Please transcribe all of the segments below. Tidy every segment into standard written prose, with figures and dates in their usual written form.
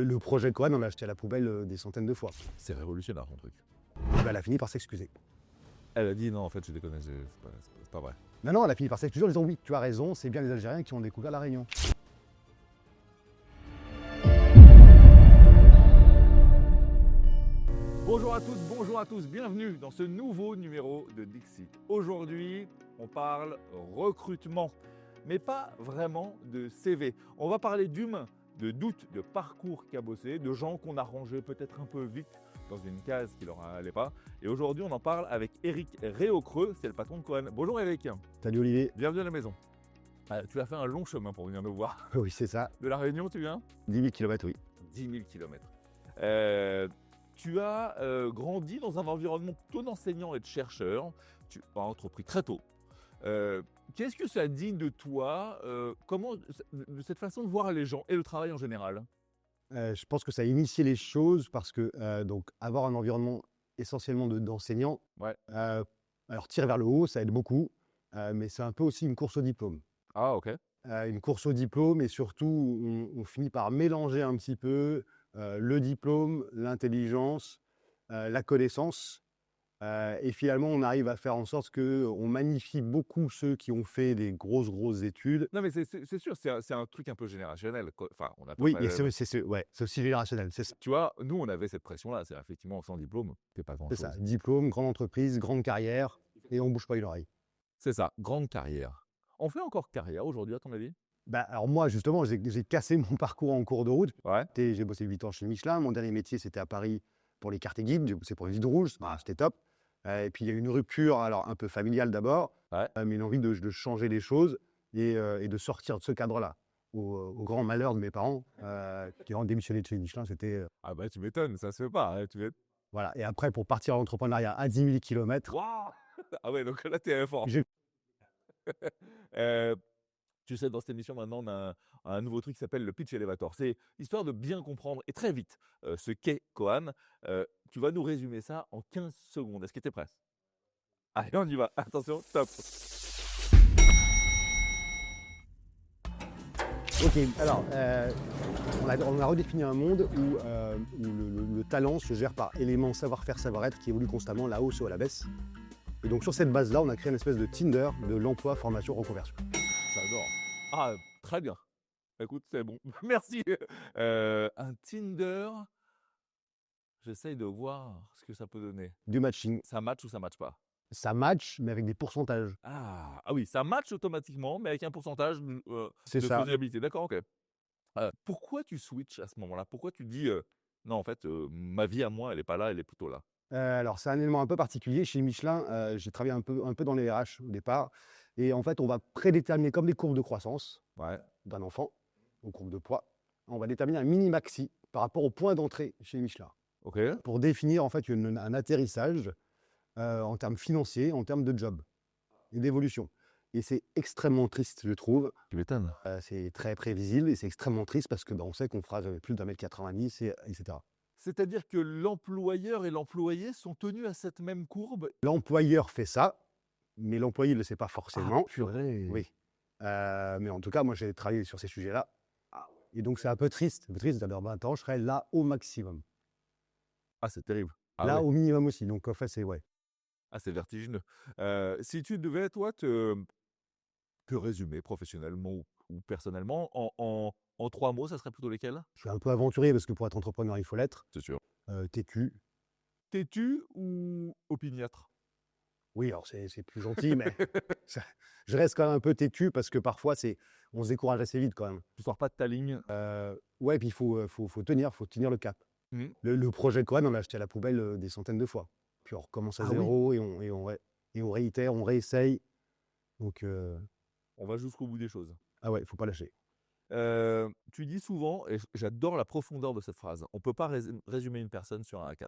Le projet Cohen, on l'a acheté à la poubelle des centaines de fois. C'est révolutionnaire ton truc. Elle a fini par s'excuser. Elle a dit non, en fait, je déconne, c'est pas vrai. Non, elle a fini par s'excuser en disant oui, tu as raison, c'est bien les Algériens qui ont découvert la Réunion. Bonjour à tous, bienvenue dans ce nouveau numéro de Dixit. Aujourd'hui, on parle recrutement, mais pas vraiment de CV. On va parler d'humains, de doutes, de parcours cabossés, de gens qu'on a rangés peut-être un peu vite dans une case qui leur allait pas. Et aujourd'hui, on en parle avec Eric Réaucreux, c'est le patron de Cohen. Bonjour Eric. Salut Olivier. Bienvenue à la maison. Tu as fait un long chemin pour venir nous voir. Oui, c'est ça. De la Réunion, tu viens? 10 000 km, oui. 10 000 km. Tu as grandi dans un environnement plutôt d'enseignants et de chercheurs. Tu as entrepris très tôt. Qu'est-ce que ça dit de toi, de cette façon de voir les gens et le travail en général? Je pense que ça a initié les choses parce que donc avoir un environnement essentiellement d'enseignants, Ouais. alors tirer vers le haut, ça aide beaucoup, mais c'est un peu aussi une course au diplôme. Ah, ok. Une course au diplôme et surtout, on finit par mélanger un petit peu le diplôme, l'intelligence, la connaissance. Et finalement, on arrive à faire en sorte qu'on magnifie beaucoup ceux qui ont fait des grosses études. Non, mais c'est sûr, c'est un truc un peu générationnel. Enfin, on a Oui, et c'est aussi générationnel, c'est ça. Tu vois, nous, on avait cette pression-là. C'est effectivement sans diplôme, t'es pas C'est grand-chose. ça, diplôme, grande entreprise, grande carrière, et on ne bouge pas une oreille. C'est ça, grande carrière. On fait encore carrière aujourd'hui, à ton avis? Alors moi, justement, j'ai cassé mon parcours en cours de route. Ouais. J'ai bossé 8 ans chez Michelin. Mon dernier métier, c'était à Paris pour les cartes et guides. J'ai bossé pour les Guides Rouges. C'était top. Et puis, il y a eu une rupture, alors un peu familiale d'abord, Ouais. mais une envie de changer les choses et de sortir de ce cadre-là. Au grand malheur de mes parents, qui ont démissionné de chez Michelin, c'était... Ah bah tu m'étonnes, ça se fait pas. Hein, Voilà. Et après, pour partir en entrepreneuriat à 10 000 km, Waouh. Ah ouais, donc là, t'es fort. j'ai... Tu sais, dans cette émission, maintenant, on a un nouveau truc qui s'appelle le pitch elevator. C'est histoire de bien comprendre et très vite ce qu'est Cohen. Tu vas nous résumer ça en 15 secondes. Est-ce que tu es prêt? Allez, on y va. Attention, top. Ok, alors, on a redéfini un monde où le talent se gère par éléments savoir-faire, savoir-être qui évoluent constamment, la hausse ou à la baisse. Et donc sur cette base-là, on a créé une espèce de Tinder de l'emploi, formation, reconversion. J'adore. Ah, très bien. Écoute, c'est bon. Merci. Un Tinder, j'essaye de voir ce que ça peut donner. Du matching. Ça match ou ça match pas? Ça match, mais avec des pourcentages. Ah oui, ça match automatiquement, mais avec un pourcentage de C'est ça. faisabilité. D'accord, ok. Pourquoi tu switches à ce moment-là? Pourquoi tu dis non, en fait, ma vie à moi, elle n'est pas là, elle est plutôt là? Alors c'est un élément un peu particulier. Chez Michelin, j'ai travaillé un peu dans les RH au départ. Et en fait, on va prédéterminer comme des courbes de croissance Ouais. d'un enfant, aux courbes de poids. On va déterminer un mini-maxi par rapport au point d'entrée chez Michelin. Ok. Pour définir en fait un atterrissage en termes financiers, en termes de job et d'évolution. Et c'est extrêmement triste, je trouve. Tu m'étonnes. C'est très prévisible et c'est extrêmement triste parce que on sait qu'on fera plus d'1,90 m, etc. C'est-à-dire que l'employeur et l'employé sont tenus à cette même courbe? L'employeur fait ça, mais l'employé ne le sait pas forcément. Ah, purée. Oui. Mais en tout cas, moi, j'ai travaillé sur ces sujets-là. Et donc, c'est un peu triste. D'ailleurs, 20 ans, je serais là au maximum. Ah, c'est terrible. Ah, Là, ouais. au minimum aussi. Donc, en fait, c'est... Ouais. Ah, c'est vertigineux. Si tu devais, toi, te résumer professionnellement ou personnellement en 3 mots, ça serait plutôt lesquels? Je suis un peu aventurier parce que pour être entrepreneur, il faut l'être. C'est sûr. Têtu. Têtu ou opiniâtre? Oui, alors c'est plus gentil, mais je reste quand même un peu têtu parce que parfois, on se décourage assez vite quand même. Tu sors pas de ta ligne? Ouais, puis il faut tenir le cap. Mmh. Le projet Cohen, on l'a acheté à la poubelle des centaines de fois. Puis on recommence à zéro et on réitère, on réessaye. Donc, On va jusqu'au bout des choses. ah ouais, il ne faut pas lâcher. Tu dis souvent, et j'adore la profondeur de cette phrase, on ne peut pas résumer une personne sur un A4.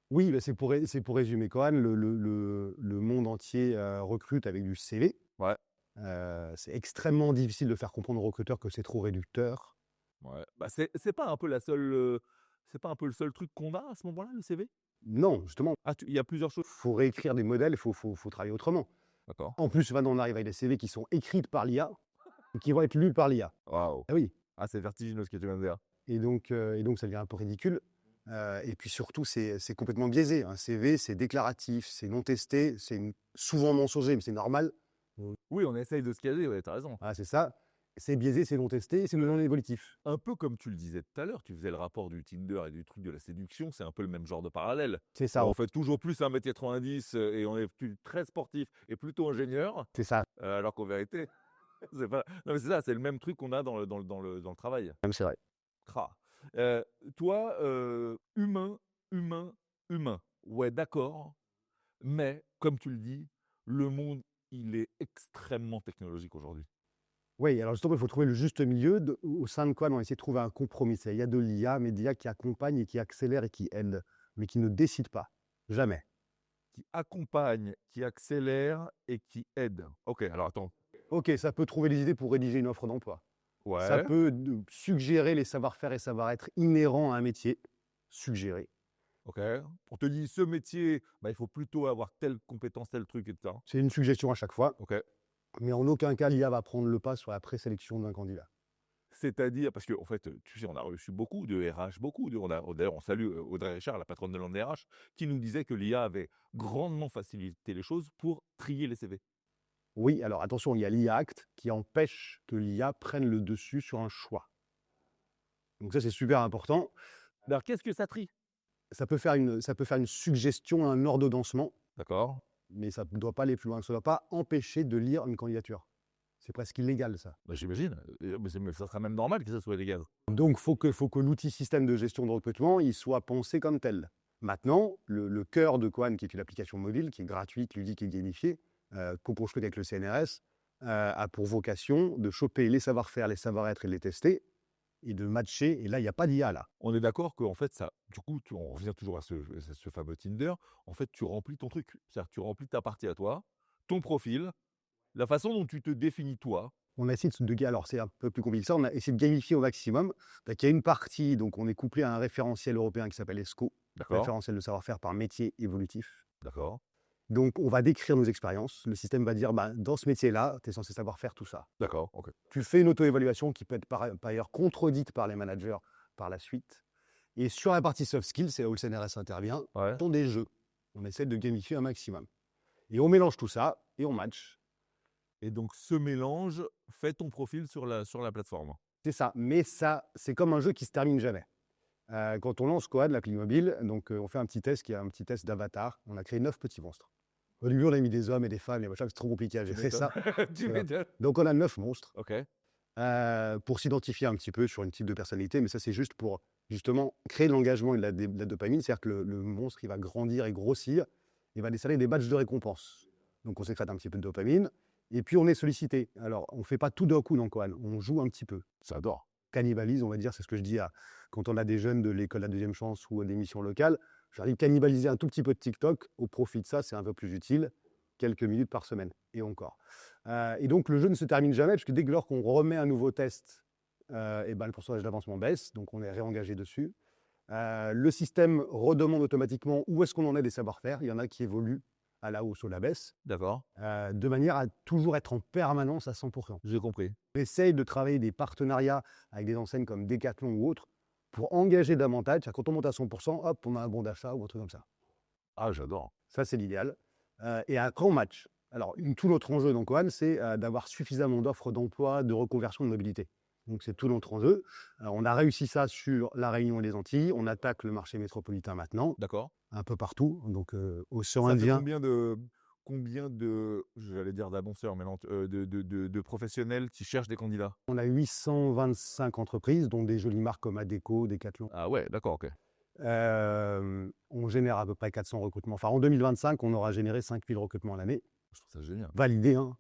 Oui, bah c'est pour résumer Cohen, le monde entier recrute avec du CV. Ouais. C'est extrêmement difficile de faire comprendre aux recruteurs que c'est trop réducteur. Ouais. Bah, c'est pas un peu c'est pas un peu le seul truc qu'on a à ce moment-là, le CV? Non, justement, Ah, il y a plusieurs choses. il faut réécrire des modèles, il faut travailler autrement. D'accord. En plus, maintenant, on arrive avec des CV qui sont écrits par l'IA et qui vont être lus par l'IA. Waouh. Ah oui. Ah, c'est vertigineux ce que tu viens de dire. et donc ça devient un peu ridicule. Et puis surtout, c'est complètement biaisé. Un CV, c'est déclaratif, c'est non testé, souvent mensonger, mais c'est normal. Oui, on essaye de se caser, ouais, tu as raison. Voilà, c'est ça. C'est biaisé, c'est non testé, c'est non évolutif. Un peu comme tu le disais tout à l'heure, tu faisais le rapport du Tinder et du truc de la séduction, c'est un peu le même genre de parallèle. C'est ça, On fait toujours plus 1,90 m et on est très sportif et plutôt ingénieur, c'est ça. alors qu'en vérité, c'est pas non mais c'est ça, c'est le même truc qu'on a dans le travail. Même c'est vrai. Cra. Toi, humain, humain, humain. Ouais, d'accord, mais comme tu le dis, le monde, il est extrêmement technologique aujourd'hui. Oui, alors justement, il faut trouver le juste milieu. Au sein de Quad, on essaie de trouver un compromis. Il y a de l'IA, mais de l'IA qui accompagne et qui accélère et qui aide, mais qui ne décide pas. Jamais. Qui accompagne, qui accélère et qui aide. OK, alors attends. Ok, ça peut trouver des idées pour rédiger une offre d'emploi. Ça Ouais, peut suggérer les savoir-faire et savoir-être inhérents à un métier. Suggérer. OK. On te dit: «Ce métier, bah, il faut plutôt avoir telle compétence, tel truc et ça». C'est une suggestion à chaque fois, OK. mais en aucun cas l'IA va prendre le pas sur la présélection d'un candidat. C'est-à-dire parce qu'en fait, tu sais, on a reçu beaucoup de RH, beaucoup de d'ailleurs, on salue, Audrey Richard, la patronne de l'Ordre RH, qui nous disait que l'IA avait grandement facilité les choses pour trier les CV. Oui, alors attention, il y a l'IA Act qui empêche que l'IA prenne le dessus sur un choix. Donc ça, c'est super important. Alors qu'est-ce que ça trie? Ça peut faire une suggestion, un ordonnancement, D'accord. mais ça ne doit pas aller plus loin. Ça ne doit pas empêcher de lire une candidature. C'est presque illégal, ça. Bah, j'imagine, mais ça sera même normal que ça soit légal. Donc, faut que l'outil système de gestion de recrutement, il soit pensé comme tel. Maintenant, le cœur de Quan, qui est une application mobile, qui est gratuite, ludique et gamifiée, co-construite avec le CNRS, a pour vocation de choper les savoir-faire, les savoir-être et de les tester, et de matcher. Et là, il n'y a pas d'IA, là. On est d'accord qu'en fait ça du coup, on revient toujours à ce fameux Tinder, en fait, tu remplis ton truc. C'est-à-dire que tu remplis ta partie à toi, ton profil, la façon dont tu te définis toi. On a essayé alors c'est un peu plus compliqué que ça, on a essayé de gamifier au maximum. Donc, il y a une partie, donc on est couplé à un référentiel européen qui s'appelle ESCO, D'accord, référentiel de savoir-faire par métier évolutif. d'accord, Donc, on va décrire nos expériences. Le système va dire, bah, dans ce métier-là, tu es censé savoir faire tout ça. d'accord, OK. Tu fais une auto-évaluation qui peut être par ailleurs contredite par les managers par la suite. Et sur la partie soft skills, c'est là où le CNRS intervient, Ouais, ce sont des jeux. On essaie de gamifier un maximum. Et on mélange tout ça et on match. et donc ce mélange fait ton profil sur la plateforme? C'est ça. Mais ça, c'est comme un jeu qui se termine jamais. Quand on lance Coad, l'appli mobile, donc on fait un petit test qui est un petit test d'avatar. On a créé 9 petits monstres. Au début, on a mis des hommes et des femmes, et machin, c'est trop compliqué à Tu gérer ça. m'étonnes. Tu Voilà. m'étonnes. Donc on a 9 monstres OK, pour s'identifier un petit peu sur une type de personnalité, mais ça c'est juste pour justement créer de l'engagement et de la dopamine, c'est-à-dire que le monstre il va grandir et grossir, il va décerner des badges de récompense. Donc on sécrète un petit peu de dopamine, et puis on est sollicité. Alors on ne fait pas tout d'un coup dans Koan, on joue un petit peu. ça adore. Cannibalise, on va dire, c'est ce que je dis quand on a des jeunes de l'école La Deuxième Chance ou des missions locales. J'arrive à cannibaliser un tout petit peu de TikTok. Au profit de ça, c'est un peu plus utile. Quelques minutes par semaine, et encore. Et donc, le jeu ne se termine jamais, parce que dès lors qu'on remet un nouveau test, et ben, le pourcentage d'avancement baisse, donc on est réengagé dessus. Le système redemande automatiquement où est-ce qu'on en est des savoir-faire. Il y en a qui évoluent à la hausse ou à la baisse, D'accord, de manière à toujours être en permanence à 100%. j'ai compris. On essaye de travailler des partenariats avec des enseignes comme Decathlon ou autres pour engager davantage. Quand on monte à 100%, hop, on a un bon d'achat ou un truc comme ça. Ah, j'adore. Ça, c'est l'idéal. Et après, on match. Alors, tout notre enjeu dans Coan, c'est d'avoir suffisamment d'offres d'emploi, de reconversion, de mobilité. Donc, c'est tout notre enjeu. Alors, on a réussi ça sur La Réunion et les Antilles. On attaque le marché métropolitain maintenant, D'accord. un peu partout. Donc, océan Ça fait Indien. combien de j'allais dire d'annonceurs, mais non, de professionnels qui cherchent des candidats? On a 825 entreprises, dont des jolies marques comme Adecco, Decathlon. Ah ouais, d'accord, OK. On génère à peu près 400 recrutements. Enfin, en 2025, on aura généré 5000 recrutements à l'année. Je trouve ça génial. Validés, hein,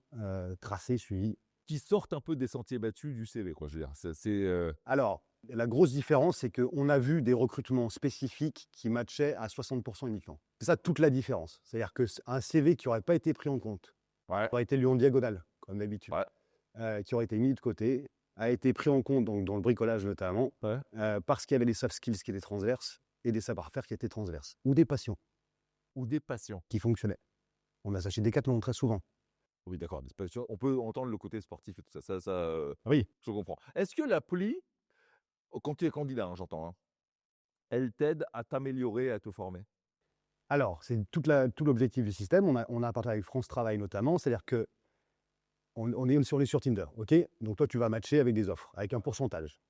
tracés, suivis. Qui sortent un peu des sentiers battus du CV, quoi, je veux dire. Alors, la grosse différence, c'est qu'on a vu des recrutements spécifiques qui matchaient à 60% uniquement. C'est ça toute la différence. C'est-à-dire qu'un CV qui n'aurait pas été pris en compte, Ouais, aurait été lu en diagonale, comme d'habitude, ouais, qui aurait été mis de côté, a été pris en compte donc, dans le bricolage notamment, ouais. parce qu'il y avait des soft skills qui étaient transverses et des savoir-faire qui étaient transverses. Ou des passions Ou des patients. qui fonctionnaient. On a ça chez Decathlon très souvent. Oui, d'accord, des patients. On peut entendre le côté sportif et tout ça, Oui. je comprends. Est-ce que l'appli Quand tu es candidat, hein, j'entends, hein, elle t'aide à t'améliorer, à te former? Alors, c'est tout l'objectif du système. On a un partenariat avec France Travail notamment, c'est-à-dire que on est sur Tinder, OK? Donc toi, tu vas matcher avec des offres, avec un pourcentage.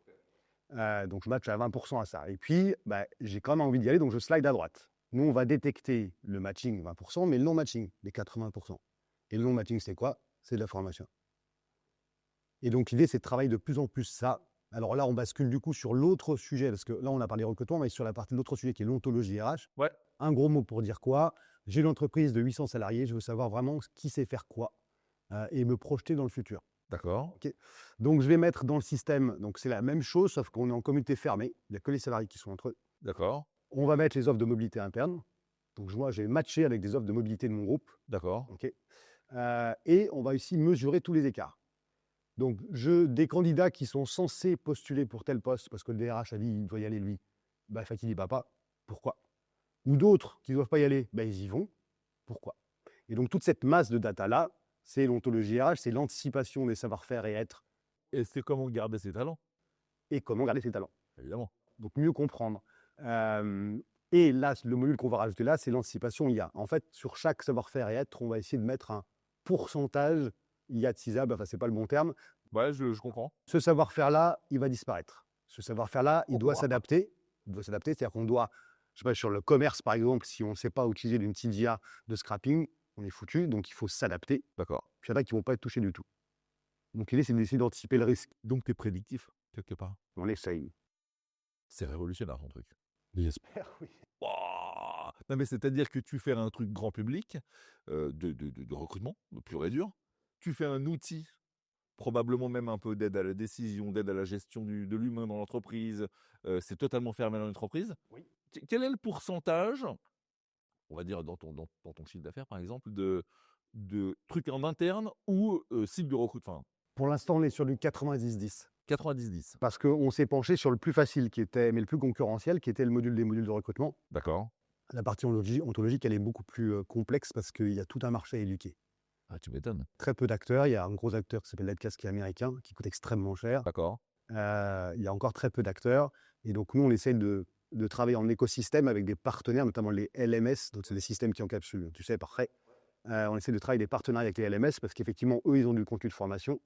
Donc je match à 20 à ça et puis, bah, j'ai quand même envie d'y aller, donc je slide à droite. Nous, on va détecter le matching 20 mais le non-matching, les 80 et le non-matching, c'est quoi? C'est de la formation et donc l'idée, c'est de travailler de plus en plus ça. Alors là, on bascule du coup sur l'autre sujet parce que là, on a parlé recrutement, mais sur la partie de l'autre sujet qui est l'ontologie RH. Ouais, Un gros mot pour dire quoi? J'ai une entreprise de 800 salariés, je veux savoir vraiment qui sait faire quoi, et me projeter dans le futur. d'accord, OK. Donc je vais mettre dans le système, donc c'est la même chose, sauf qu'on est en communauté fermée. Il n'y a que les salariés qui sont entre eux. d'accord, On va mettre les offres de mobilité interne. Donc moi, j'ai matché avec des offres de mobilité de mon groupe. d'accord. OK. Et on va aussi mesurer tous les écarts. Donc des candidats qui sont censés postuler pour tel poste, parce que le DRH a dit il doit y aller lui, bah, en fait, il n'y va pas. Pourquoi? Ou d'autres qui ne doivent pas y aller, bah, ils y vont. Pourquoi? Et donc toute cette masse de data-là, c'est l'ontologie RH, c'est l'anticipation des savoir-faire et être Et c'est comment garder ses talents, et comment garder ses talents. évidemment. Donc mieux comprendre. Et là, le module qu'on va rajouter là, c'est l'anticipation IA. En fait, sur chaque savoir-faire et être, on va essayer de mettre un pourcentage IATisable, enfin, c'est pas le bon terme. Ouais, je comprends. Ce savoir-faire-là, il va disparaître. Ce savoir-faire-là, il doit Ouah, s'adapter. Il doit s'adapter, c'est-à-dire qu'on doit, je sais pas, sur le commerce, par exemple, si on ne sait pas utiliser d'une petite IA de scrapping, on est foutu, donc il faut s'adapter. d'accord. Puis il y en a qui ne vont pas être touchés du tout. Donc l'idée, c'est d'essayer d'anticiper le risque. Donc tu es prédictif, quelque part? On essaye. C'est révolutionnaire ton truc. J'espère, oui. Wouah! Non, mais c'est-à-dire que tu fais un truc grand public, de recrutement, pur et dur. Tu fais un outil, probablement même un peu d'aide à la décision, d'aide à la gestion de l'humain dans l'entreprise. C'est totalement fermé dans l'entreprise. Oui. Quel est le pourcentage, on va dire dans ton chiffre d'affaires par exemple, de trucs en interne ou cycle de recrutement? Pour l'instant, on est sur du 90-10. 90-10. Parce qu'on s'est penché sur le plus facile, mais le plus concurrentiel, qui était le module des modules de recrutement. D'accord. La partie ontologique, elle est beaucoup plus complexe parce qu'il y a tout un marché à éduquer. Ah, tu m'étonnes. Très peu d'acteurs. Il y a un gros acteur qui s'appelle Ledcast qui est américain, qui coûte extrêmement cher. D'accord. Il y a encore très peu d'acteurs. Et donc, nous, on essaie de travailler en écosystème avec des partenaires, notamment les LMS. Donc, c'est des systèmes qui encapsulent, tu sais, parfait. On essaie de travailler des partenariats avec les LMS parce qu'effectivement, eux, ils ont du contenu de formation.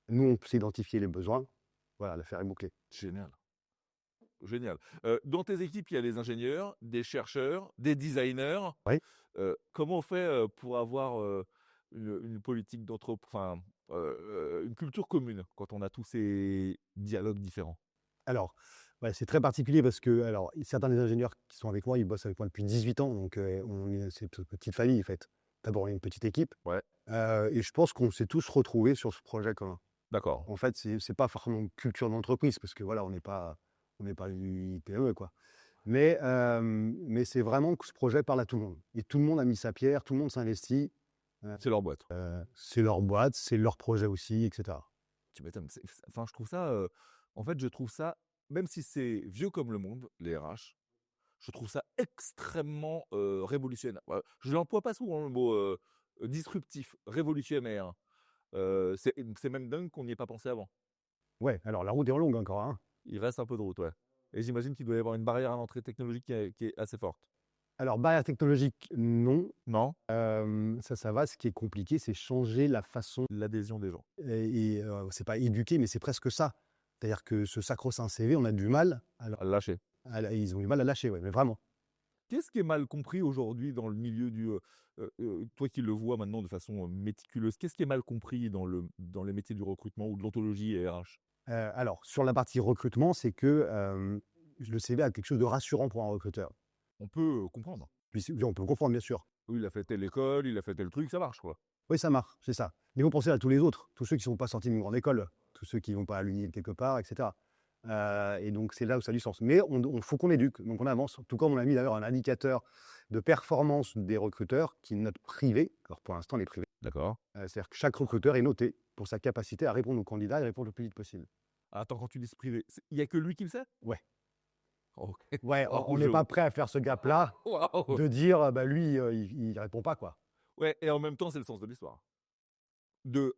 Nous, on peut identifier les besoins. Voilà, l'affaire est bouclée. Génial. Génial. Dans tes équipes, il y a des ingénieurs, des chercheurs, des designers. Oui. Comment on fait, pour avoir, une politique enfin, une culture commune quand on a tous ces dialogues différents? Alors, ouais, c'est très particulier parce que alors, certains des ingénieurs qui sont avec moi, ils bossent avec moi depuis 18 ans, donc c'est une petite famille, en fait. D'abord, on est une petite équipe, Ouais, et je pense qu'on s'est tous retrouvés sur ce projet commun. d'accord. En fait, c'est pas forcément une culture d'entreprise parce que voilà, on n'est pas une IPE, quoi. Mais c'est vraiment que ce projet parle à tout le monde et tout le monde a mis sa pierre, tout le monde s'investit. C'est leur boîte. C'est leur boîte, c'est leur projet aussi et cetera. Tu m'étonnes. Enfin, je trouve ça, en fait, je trouve ça, même si c'est vieux comme le monde, les RH, je trouve ça extrêmement, révolutionnaire. Je l'emploie pas souvent le mot, disruptif, révolutionnaire. C'est même dingue qu'on n'y ait pas pensé avant. Ouais, alors la route est longue encore, hein. Il reste un peu de route, ouais. Et j'imagine qu'il doit y avoir une barrière à l'entrée technologique qui est assez forte. Alors barrière technologique, non. Non? Ça va. Ce qui est compliqué, c'est changer la façon L'adhésion des gens. c'est pas éduquer, mais c'est presque ça. C'est-à-dire que ce sacro-saint CV, on a du mal À lâcher. ils ont du mal à lâcher, ouais, mais vraiment. Qu'est-ce qui est mal compris aujourd'hui dans le milieu toi qui le vois maintenant de façon, méticuleuse, qu'est-ce qui est mal compris dans les métiers du recrutement ou de l'ontologie et RH? Alors sur la partie recrutement, c'est que, le CV a quelque chose de rassurant pour un recruteur. On peut, comprendre. Puis oui, on peut comprendre, bien sûr. Oui, il a fait telle école, il a fait tel truc, ça marche, quoi. Oui, ça marche, c'est ça. Mais il faut penser à tous les autres, tous ceux qui ne sont pas sortis d'une grande école, tous ceux qui ne vont pas à l'uni quelque part, et cetera. Et donc c'est là où ça a du sens. Mais on faut qu'on éduque, donc on avance. Tout comme on a mis d'ailleurs un indicateur de performance des recruteurs qui est note privée. Alors pour l'instant, les privés. D'accord. C'est-à-dire que chaque recruteur est noté pour sa capacité à répondre aux candidats et répondre le plus vite possible. Attends, quand tu dis privé, il y a que lui qui le sait? Ouais. OK. Ouais, Oh, on n'est pas prêt à faire ce gap-là, waouh! de dire, bah lui, il répond pas, quoi. Ouais, et en même temps, c'est le sens de l'histoire.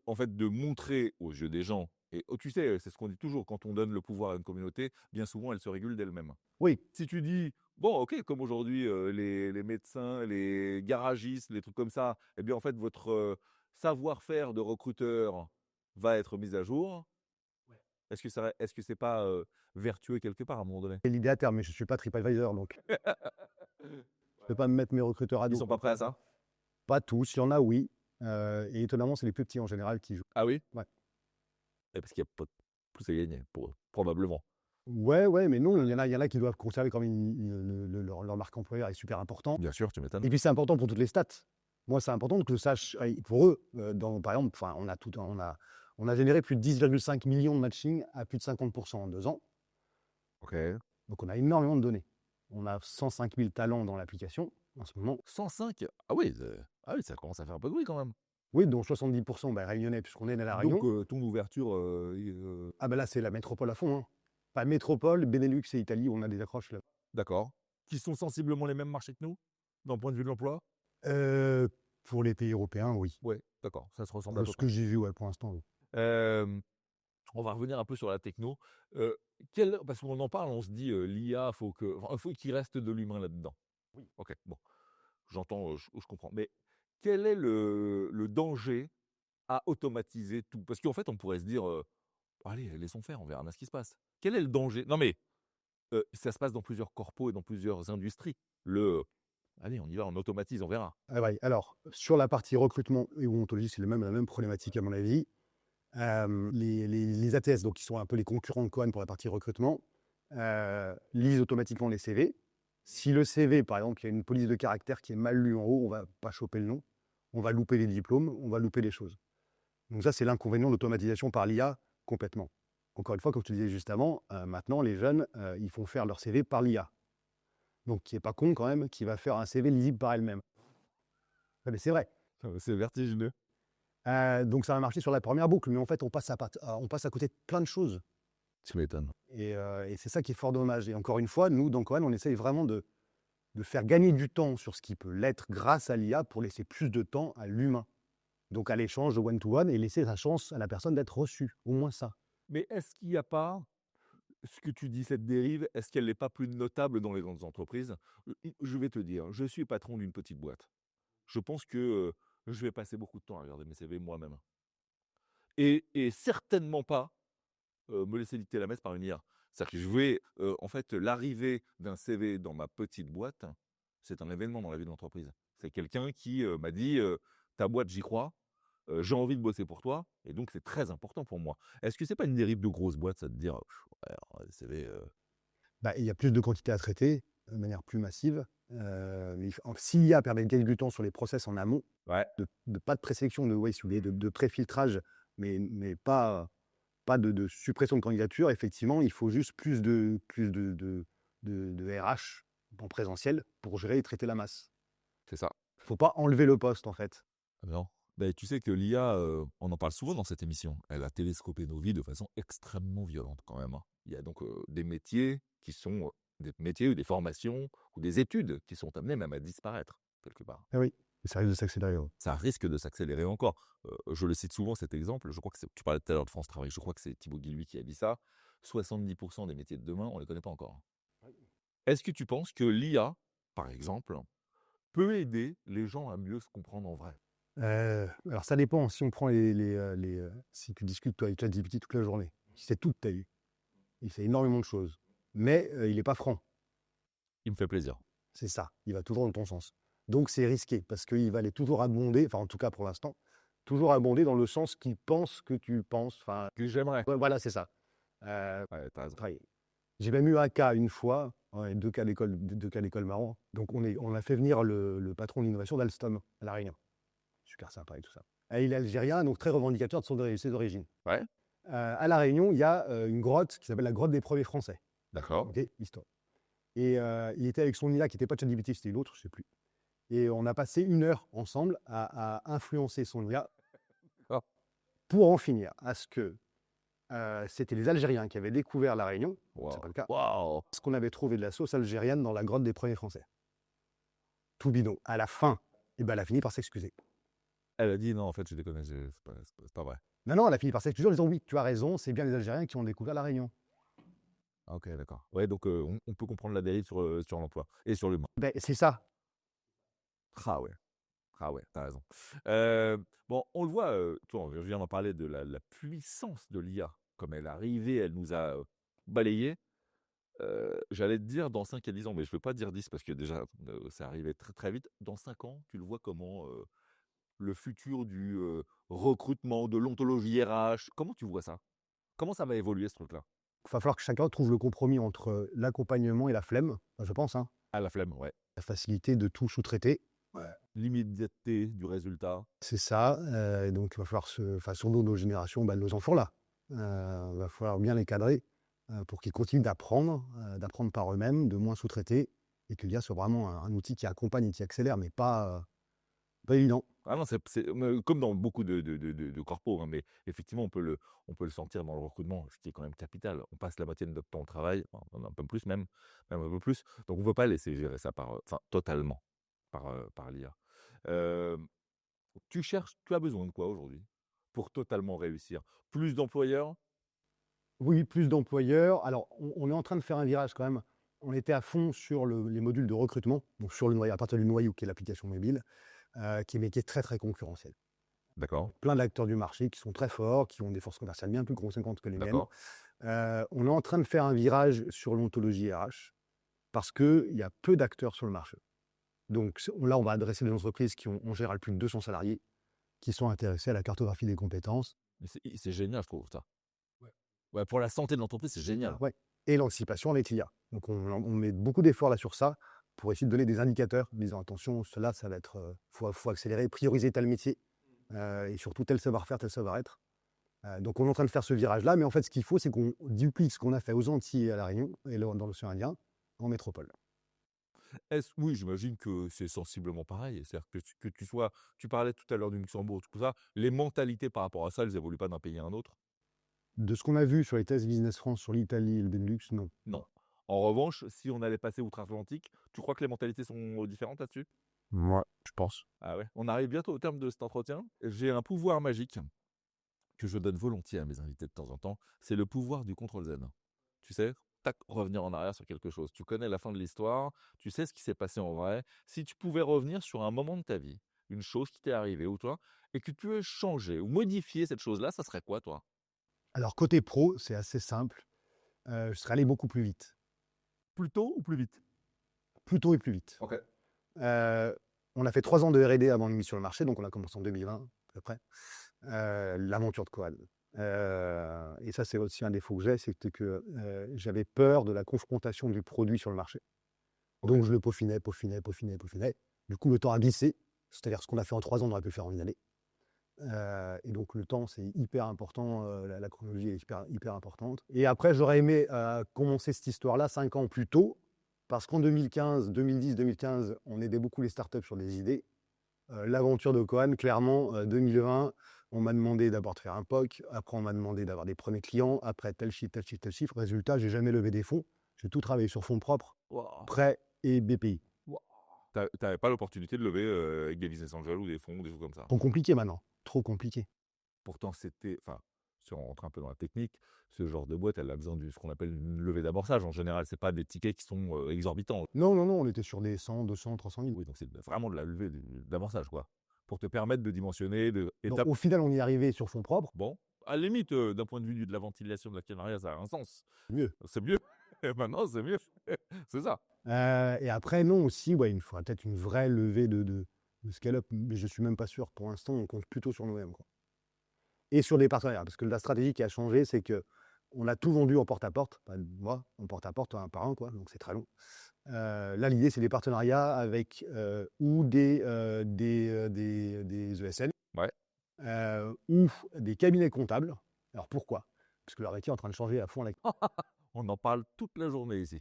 En fait, de montrer aux yeux des gens Et tu sais, c'est ce qu'on dit toujours, quand on donne le pouvoir à une communauté, bien souvent, elle se régule d'elle-même. Oui, Si tu dis, bon, ok, comme aujourd'hui, les médecins, les garagistes, les trucs comme ça, eh bien, en fait, votre savoir-faire de recruteur va être mis à jour. Est-ce que c'est pas vertueux quelque part à un moment donné? c'est l'idée à terme, mais je ne suis pas TripAdvisor, donc je ne peux pas me mettre mes recruteurs à Ils dos sont comme pas prêts à ça. ça? Pas tous, il y en a, oui. Et étonnamment, c'est les plus petits en général qui jouent. Ah oui? Ouais. Parce qu'il y a pas plus à gagner, pour eux, probablement. Ouais, ouais, mais non, il y en a qui doivent conserver quand même leur marque employeur est super important. Bien sûr, tu m'étonnes. Et puis c'est important pour toutes les stats. Moi, c'est important que je sache, pour eux, par exemple, enfin, on a généré plus de 10,5 millions de matching à plus de 50% en 2 ans. Ok. Donc on a énormément de données. On a 105 000 talents dans l'application en ce moment. 105? Ah oui, ça commence à faire un peu de bruit quand même. Oui, dont 70% réunionnais, puisqu'on est à La Donc, Réunion. ton ouverture, Ah ben là, c'est la métropole à fond, hein. Pas métropole, Benelux et Italie, on a des accroches là. d'accord. Qui sont sensiblement les mêmes marchés que nous, d'un point de vue de l'emploi? Euh, pour les pays européens, oui. Ouais, d'accord, ça se ressemble à De peu ce près. que j'ai vu, ouais, pour l'instant, oui. Hem, on va revenir un peu sur la techno. Parce qu'on en parle, on se dit, l'IA, faut qu'il reste de l'humain là-dedans. Oui. OK, bon, j'entends, je comprends. Mais quel est le danger à automatiser tout? Parce qu'en fait, on pourrait se dire, «Allez, laissons faire, on verra bien ce qui se passe». Quel est le danger? Non mais, ça se passe dans plusieurs corpos et dans plusieurs industries. «Allez, on y va, on automatise, on verra». Ah ouais, alors, sur la partie recrutement et ontologie, c'est la même problématique à mon avis. Les ATS, donc qui sont un peu les concurrents de Coan pour la partie recrutement, lisent automatiquement les CV. Si le CV, par exemple, il y a une police de caractère qui est mal lue en haut, on va pas choper le nom, on va louper les diplômes, on va louper les choses. Donc ça, c'est l'inconvénient de l'automatisation par l'IA complètement. Encore une fois, comme je te disais juste avant, maintenant, les jeunes, ils font faire leur CV par l'IA. Donc, qui n'est pas con quand même, qui va faire un CV lisible par elle-même. Ouais, mais c'est vrai. C'est vertigineux. Donc ça va marcher sur la première boucle, mais en fait, on passe à côté de plein de choses. Tu m'étonnes. Et c'est ça qui est fort dommage. Et encore une fois, nous, dans Coan, on essaye vraiment de faire gagner du temps sur ce qui peut l'être grâce à l'IA pour laisser plus de temps à l'humain. Donc à l'échange de one-to-one et laisser la chance à la personne d'être reçue. Au moins ça. Mais est-ce qu'il n'y a pas, ce que tu dis, cette dérive, est-ce qu'elle n'est pas plus notable dans les grandes entreprises? Je vais te dire, je suis patron d'une petite boîte. Je pense que, je vais passer beaucoup de temps à regarder mes CV moi-même et certainement pas, me laisser dicter la messe par une IA. C'est-à-dire que je vais, en fait, l'arrivée d'un CV dans ma petite boîte, c'est un événement dans la vie de l'entreprise. C'est quelqu'un qui, m'a dit, «Ta boîte, j'y crois, j'ai envie de bosser pour toi et donc c'est très important pour moi». Est-ce que c'est pas une dérive de grosse boîte ça de dire: «Ouais, alors, le CV, Il y a plus de quantité à traiter de manière plus massive. Mais si l'IA permet de gagner du temps sur les process en amont, ouais, pas de présélection, de pré-filtrage, mais pas de suppression de candidature, effectivement, il faut juste plus de RH en présentiel pour gérer et traiter la masse. c'est ça». Il ne faut pas enlever le poste, en fait. Non. Beh, tu sais que l'IA, on en parle souvent dans cette émission, elle a télescopé nos vies de façon extrêmement violente quand même, hein. Il y a donc, des métiers qui sont, des métiers ou des formations ou des études qui sont amenées même à disparaître quelque part. Ah oui, et ça risque de s'accélérer. Ouais. Ça risque de s'accélérer encore. Je le cite souvent cet exemple, je crois que tu parlais tout à l'heure de France Travail, je crois que c'est Thibaut Guilluy qui a dit ça. 70 des métiers de demain, on les connaît pas encore. Est-ce que tu penses que l'IA, par exemple, peut aider les gens à mieux se comprendre en vrai? Alors ça dépend, si on prend si tu discutes toi avec ChatGPT toute la journée, il sait tout de ta vie, il fait énormément de choses, mais il n'est pas franc, Il me fait plaisir. c'est ça, il va toujours dans ton sens. Donc c'est risqué, parce qu'il va aller toujours abonder, enfin en tout cas pour l'instant, toujours abonder dans le sens qu'il pense que tu penses, enfin Que j'aimerais. ouais, voilà, c'est ça. Euh, Ouais, tu raison. pareil. J'ai même eu un cas une fois, ouais, deux cas d'école marrants. Donc on a fait venir le patron de l'innovation d'Alstom à La Réunion. Super sympa et tout ça. Et il est algérien, donc très revendicateur de ses origines. Ouais, À La Réunion, il y a une grotte qui s'appelle la grotte des premiers Français. d'accord. Ok, histoire. Et il était avec son IA qui n'était pas ChatGPT, c'était l'autre, je ne sais plus. Et on a passé 1 heure ensemble à influencer son IA Ah. pour en finir à ce que c'était les Algériens qui avaient découvert La Réunion, c'est pas le cas, Waouh! parce qu'on avait trouvé de la sauce algérienne dans la grotte des premiers Français. Tout bidon. À la fin, eh ben, elle a fini par s'excuser. Elle a dit: «Non, en fait, j'ai déconné, c'est pas vrai». Non, non, elle a fini par s'excuser en disant: «Oui, tu as raison, c'est bien les Algériens qui ont découvert la Réunion». Ah OK, d'accord. Ouais, donc on peut comprendre la dérive sur l'emploi et sur l'humain. Beh, c'est ça. Ah ouais. Ah ouais, tu raison. Bon, on le voit, tu vois, je viens d'en parler de la puissance de l'IA. Comme elle est arrivée, elle nous a, balayés. J'allais te dire dans 5 à 10 ans, mais je ne veux pas dire 10 parce que déjà, c'est arrivé très, très vite. Dans 5 ans, tu le vois comment, le futur du, recrutement, de l'ontologie RH, comment tu vois ça? Comment ça va évoluer ce truc-là? Il va falloir que chacun trouve le compromis entre l'accompagnement et la flemme, enfin, je pense, hein. Ah la flemme, ouais. La facilité de tout sous-traiter. Ouais. L'immédiateté du résultat. C'est ça, et donc il va falloir enfin, sur nos générations, bah, nos enfants là, va falloir bien les cadrer, pour qu'ils continuent d'apprendre par eux-mêmes, de moins sous-traiter et que l'IA soit vraiment un outil qui accompagne et qui accélère, mais pas évident. Ah non, c'est me comme dans beaucoup de corpos, hein, mais effectivement, on peut le sentir dans le recrutement, ce qui est quand même capital. On passe la moitié de notre temps au travail, enfin, un peu plus même un peu plus. Donc on ne veut pas laisser gérer ça enfin totalement par l'IA. Hem, tu as besoin de quoi aujourd'hui pour totalement réussir? Plus d'employeurs? Oui, plus d'employeurs. Alors on est en train de faire un virage quand même. On était à fond sur les modules de recrutement, donc sur le noyau, à partir du noyau qui est l'application mobile, qui est très, très concurrentiel. D'accord, Plein d'acteurs du marché qui sont très forts, qui ont des forces commerciales bien plus conséquentes que les miennes. d'accord. On est en train de faire un virage sur l'ontologie RH parce qu'il y a peu d'acteurs sur le marché. Donc là, on va adresser des entreprises qui ont en général plus de 200 salariés, qui sont intéressées à la cartographie des compétences. Mais c'est génial, je trouve ça. Ouais, pour la santé de l'entreprise, c'est génial. Ouais. Et l'anticipation avec l'IA. Donc on met beaucoup d'efforts là sur ça pour essayer de donner des indicateurs, en disant attention, cela, ça va être, faut accélérer, prioriser tel métier, et surtout tel savoir-faire, tel savoir-être. Donc on est en train de faire ce virage-là, mais en fait, ce qu'il faut, c'est qu'on duplique ce qu'on a fait aux Antilles et à La Réunion, et dans l'océan Indien, en métropole. Oui, j'imagine que c'est sensiblement pareil. C'est-à-dire que tu parlais tout à l'heure du Luxembourg, tout ça, les mentalités par rapport à ça, elles évoluent pas d'un pays à un autre? De ce qu'on a vu sur les tests Business France, sur l'Italie et le Benelux, non. Non. En revanche, si on allait passer outre-Atlantique, tu crois que les mentalités sont différentes là-dessus? Moi, je pense. Ah ouais? On arrive bientôt au terme de cet entretien. J'ai un pouvoir magique que je donne volontiers à mes invités de temps en temps, c'est le pouvoir du contrôle Z. Tu sais, tac, revenir en arrière sur quelque chose. Tu connais la fin de l'histoire, tu sais ce qui s'est passé en vrai. Si tu pouvais revenir sur un moment de ta vie, une chose qui t'est arrivée ou toi, et que tu veux changer ou modifier cette chose-là, ça serait quoi, toi? Alors côté pro, c'est assez simple. Je serais allé beaucoup plus vite. Plus tôt ou plus vite? Plus tôt et plus vite. Ok. On a fait 3 ans de R&D avant de mise sur le marché, donc on a commencé en 2020 à peu près, l'aventure de Coad. Et ça, c'est aussi un défaut que j'ai, c'était que, j'avais peur de la confrontation du produit sur le marché. Donc je le peaufinais, peaufinais, peaufinais, peaufinais. Du coup, le temps a glissé, c'est-à-dire ce qu'on a fait en 3 ans, on aurait pu le faire en 1 année. Et donc le temps, c'est hyper important, la chronologie est hyper importante. Et après, j'aurais aimé, commencer cette histoire-là 5 ans plus tôt, parce qu'en 2015, 2010, 2015, on aidait beaucoup les startups sur des idées. L'aventure de Coan, clairement, 2020, on m'a demandé d'abord de faire un POC, après on m'a demandé d'avoir des premiers clients, après tel chiffre, tel chiffre, tel chiffre. Résultat, j'ai jamais levé des fonds. J'ai tout travaillé sur fonds propres, Waouh. prêts et BPI. Waouh. T'avais pas l'opportunité de lever avec des business angels ou des fonds, des choses comme ça. Trop compliqué maintenant, trop compliqué. Pourtant, enfin, si on rentre un peu dans la technique, ce genre de boîte, elle a besoin de ce qu'on appelle une levée d'amorçage. En général, c'est pas des tickets qui sont exorbitants. Non, non, non, on était sur des 100, 200, 300 000. Oui, donc c'est vraiment de la levée d'amorçage, quoi. Pour te permettre de dimensionner, Donc au final, on y est arrivé sur fonds propres, Bon, à la limite, d'un point de vue de la ventilation de l'actionnariat, ça a un sens. mieux. C'est mieux. Maintenant, c'est mieux. C'est ça. Et après, non, aussi, ouais, il faudra peut-être une vraie levée de scale-up, mais je suis même pas sûr. Pour l'instant, on compte plutôt sur nous-mêmes, quoi. Et sur des partenariats, parce que la stratégie qui a changé, c'est que on a tout vendu en porte-à-porte, enfin, moi, en porte-à-porte, un par un, quoi, donc c'est très long. Là, l'idée, c'est des partenariats avec ou des ESN, Ouais. ou des cabinets comptables. Alors pourquoi? Parce que leur métier est en train de changer à fond. On en parle toute la journée ici.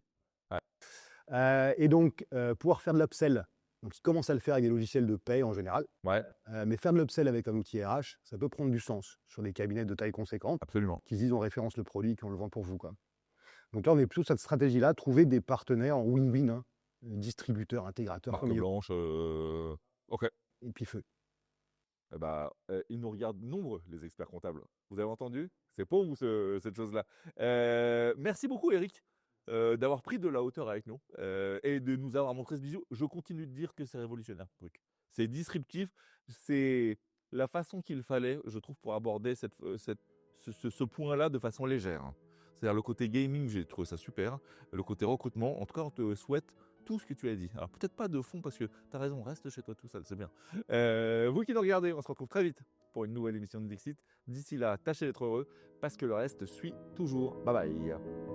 Ouais. Et donc, pouvoir faire de l'upsell, donc ils commencent à le faire avec des logiciels de paie en général, Ouais, mais faire de l'upsell avec un outil RH, ça peut prendre du sens sur des cabinets de taille conséquente absolument. qui se disent on référence le produit et qu'on le vend pour vous, quoi. Donc là, on est plutôt sur cette stratégie-là, trouver des partenaires en win-win, hein, distributeurs, intégrateurs, Marque comme blanche. Ok. et puis feu. ils nous regardent nombreux, les experts comptables. Vous avez entendu? C'est pour vous cette chose-là. Merci beaucoup Eric d'avoir pris de la hauteur avec nous et de nous avoir montré ce bijou. Je continue de dire que c'est révolutionnaire ce truc. C'est disruptif, c'est la façon qu'il fallait, je trouve, pour aborder ce point-là de façon légère, hein. C'est-à-dire le côté gaming, j'ai trouvé ça super. Le côté recrutement, en tout cas, on te souhaite tout ce que tu as dit. Alors peut-être pas de fond parce que tu as raison, reste chez toi tout seul, c'est bien. Vous qui nous regardez, on se retrouve très vite pour une nouvelle émission de Dixit. D'ici là, tâchez d'être heureux parce que le reste suit toujours. Bye bye.